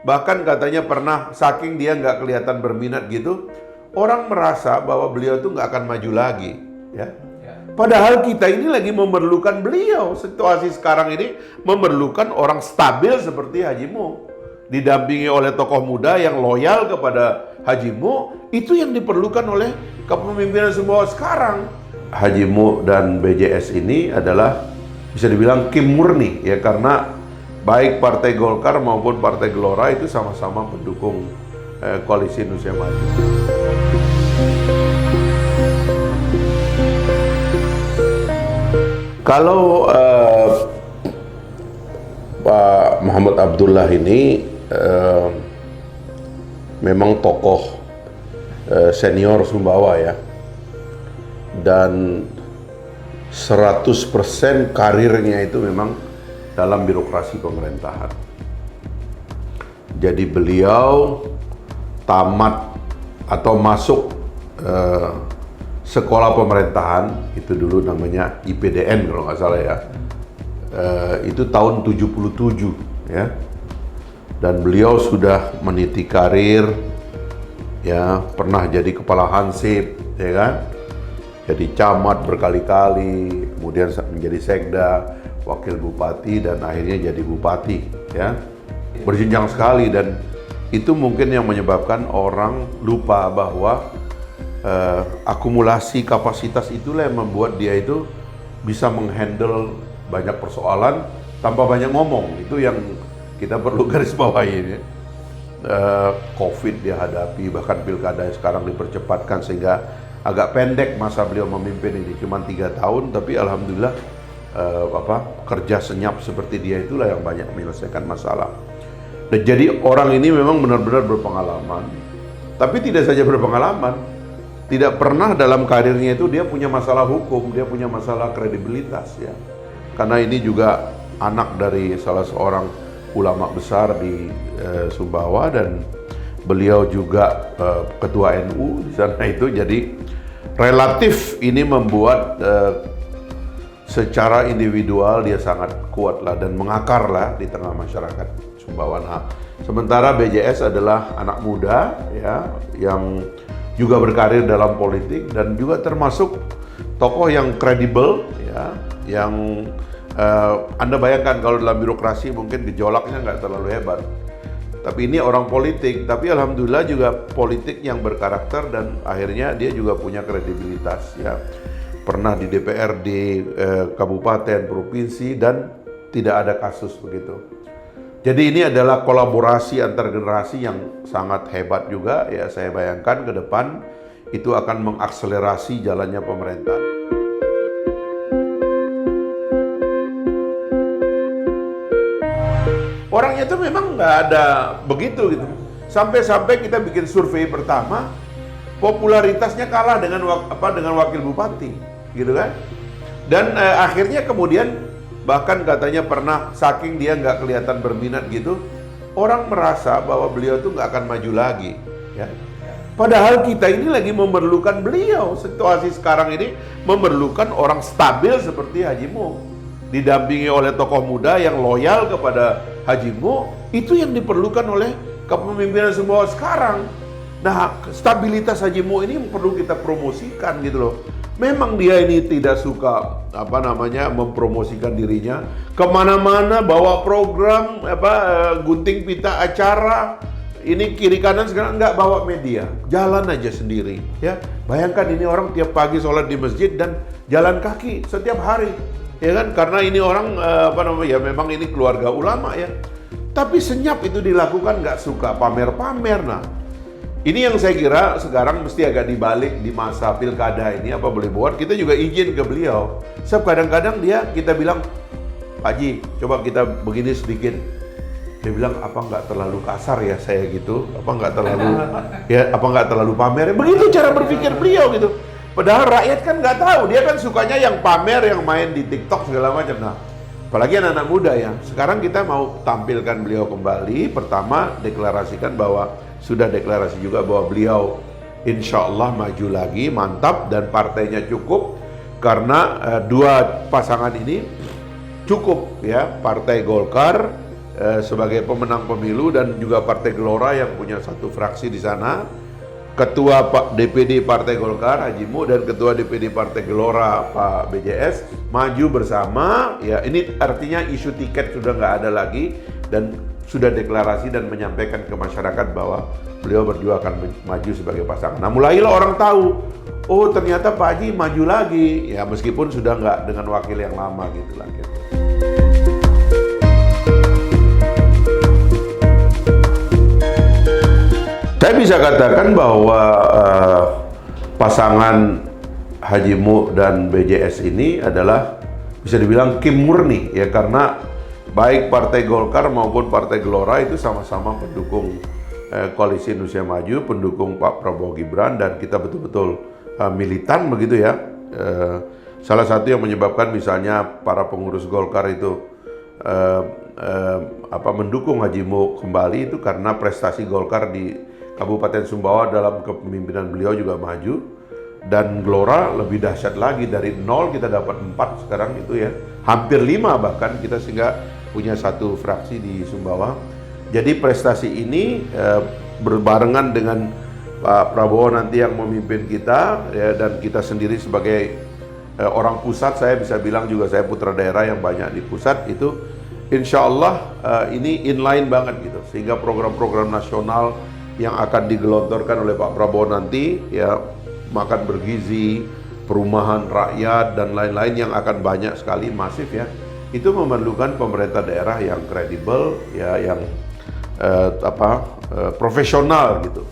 Bahkan katanya pernah saking dia nggak kelihatan berminat gitu, orang merasa bahwa beliau tuh nggak akan maju lagi, ya. Padahal kita ini lagi memerlukan beliau. Situasi sekarang ini memerlukan orang stabil seperti Haji Mo, didampingi oleh tokoh muda yang loyal kepada Haji Mo. Itu yang diperlukan oleh kepemimpinan Sumbawa sekarang. Haji Mo dan BJS ini adalah bisa dibilang Kim murni, ya, karena baik Partai Golkar maupun Partai Gelora itu sama-sama pendukung Koalisi Indonesia Maju. Kalau Pak Muhammad Abdullah ini memang tokoh senior Sumbawa, ya, dan 100% karirnya itu memang dalam birokrasi pemerintahan. Jadi beliau tamat atau masuk sekolah pemerintahan, itu dulu namanya IPDN kalau nggak salah, ya. Itu tahun 77, ya. Dan beliau sudah meniti karir, ya, pernah jadi kepala Hansip, ya kan? Jadi camat berkali-kali, kemudian menjadi sekda, wakil bupati, dan akhirnya jadi bupati, ya. Berjenjang sekali, dan itu mungkin yang menyebabkan orang lupa bahwa akumulasi kapasitas itulah yang membuat dia itu bisa menghandle banyak persoalan tanpa banyak ngomong. Itu yang kita perlu garis bawahi, ya. Covid dia hadapi, bahkan pilkada sekarang dipercepatkan sehingga agak pendek masa beliau memimpin ini, cuma 3 tahun, tapi alhamdulillah kerja senyap seperti dia itulah yang banyak menyelesaikan masalah. Dan jadi orang ini memang benar-benar berpengalaman, tapi tidak saja berpengalaman, tidak pernah dalam karirnya itu dia punya masalah hukum, dia punya masalah kredibilitas, ya. Karena ini juga anak dari salah seorang ulama besar di Sumbawa, dan beliau juga ketua NU di sana itu. Jadi relatif ini membuat secara individual dia sangat kuat lah dan mengakar lah di tengah masyarakat Sumbawa. Nah, sementara BJS adalah anak muda, ya, yang juga berkarir dalam politik dan juga termasuk tokoh yang kredibel, ya, yang Anda bayangkan kalau dalam birokrasi mungkin gejolaknya nggak terlalu hebat. Tapi ini orang politik, tapi alhamdulillah juga politik yang berkarakter dan akhirnya dia juga punya kredibilitas, ya. Pernah di DPRD kabupaten, provinsi, dan tidak ada kasus begitu. Jadi ini adalah kolaborasi antar generasi yang sangat hebat juga, ya. Saya bayangkan ke depan itu akan mengakselerasi jalannya pemerintahan. Orangnya itu memang nggak ada begitu gitu. Sampai-sampai kita bikin survei pertama, popularitasnya kalah dengan wakil bupati, gitu kan? Dan akhirnya kemudian bahkan katanya pernah saking dia nggak kelihatan berminat gitu, orang merasa bahwa beliau tuh nggak akan maju lagi, ya. Padahal kita ini lagi memerlukan beliau. Situasi sekarang ini memerlukan orang stabil seperti Haji Mo, didampingi oleh tokoh muda yang loyal kepada Haji Mo. Itu yang diperlukan oleh kepemimpinan Sumbawa sekarang. Nah, stabilitas Haji Mo ini perlu kita promosikan gitu loh. Memang dia ini tidak suka mempromosikan dirinya kemana-mana, bawa program gunting pita acara ini kiri kanan, sekarang nggak bawa media, jalan aja sendiri, ya. Bayangkan ini orang tiap pagi sholat di masjid dan jalan kaki setiap hari, ya kan? Karena ini orang memang ini keluarga ulama, ya. Tapi senyap itu dilakukan, nggak suka pamer-pamer. Nah, ini yang saya kira sekarang mesti agak dibalik di masa pilkada ini, apa boleh buat, kita juga izin ke beliau. Sebab kadang-kadang kita bilang, Pak Haji, coba kita begini sedikit. Dia bilang, apa nggak terlalu kasar ya saya gitu? Apa nggak terlalu pamer? Begitu cara berpikir beliau gitu. Padahal rakyat kan nggak tahu, dia kan sukanya yang pamer, yang main di TikTok segala macam. Nah, apalagi anak-anak muda ya. Sekarang kita mau tampilkan beliau kembali. Pertama, deklarasikan bahwa sudah deklarasi juga bahwa beliau insya Allah maju lagi, mantap, dan partainya cukup karena dua pasangan ini cukup, ya. Partai Golkar sebagai pemenang pemilu, dan juga Partai Gelora yang punya satu fraksi di sana. Ketua DPD Partai Golkar Haji Mu dan Ketua DPD Partai Gelora Pak BJS maju bersama. Ya, ini artinya isu tiket sudah nggak ada lagi dan sudah deklarasi dan menyampaikan ke masyarakat bahwa beliau berdua akan maju sebagai pasangan. Nah, mulailah orang tahu, oh ternyata Pak Haji maju lagi, ya meskipun sudah nggak dengan wakil yang lama gitu lah. Gitu. Saya bisa katakan bahwa pasangan Haji Mu dan BJS ini adalah bisa dibilang kim murni ya, karena baik Partai Golkar maupun Partai Gelora itu sama-sama pendukung Koalisi Indonesia Maju, pendukung Pak Prabowo Gibran, dan kita betul-betul militan begitu ya. Salah satu yang menyebabkan misalnya para pengurus Golkar itu mendukung Haji Mu kembali itu karena prestasi Golkar di Kabupaten Sumbawa dalam kepemimpinan beliau juga maju, dan Gelora lebih dahsyat lagi, dari 0 kita dapat 4 sekarang itu ya, hampir 5 bahkan kita, sehingga punya satu fraksi di Sumbawa. Jadi prestasi ini berbarengan dengan Pak Prabowo nanti yang memimpin kita ya, dan kita sendiri sebagai orang pusat, saya bisa bilang juga saya putra daerah yang banyak di pusat itu, insya Allah ini inline banget gitu, sehingga program-program nasional yang akan digelontorkan oleh Pak Prabowo nanti ya, makan bergizi, perumahan rakyat dan lain-lain yang akan banyak sekali, masif ya, itu memerlukan pemerintah daerah yang kredibel ya, yang profesional gitu.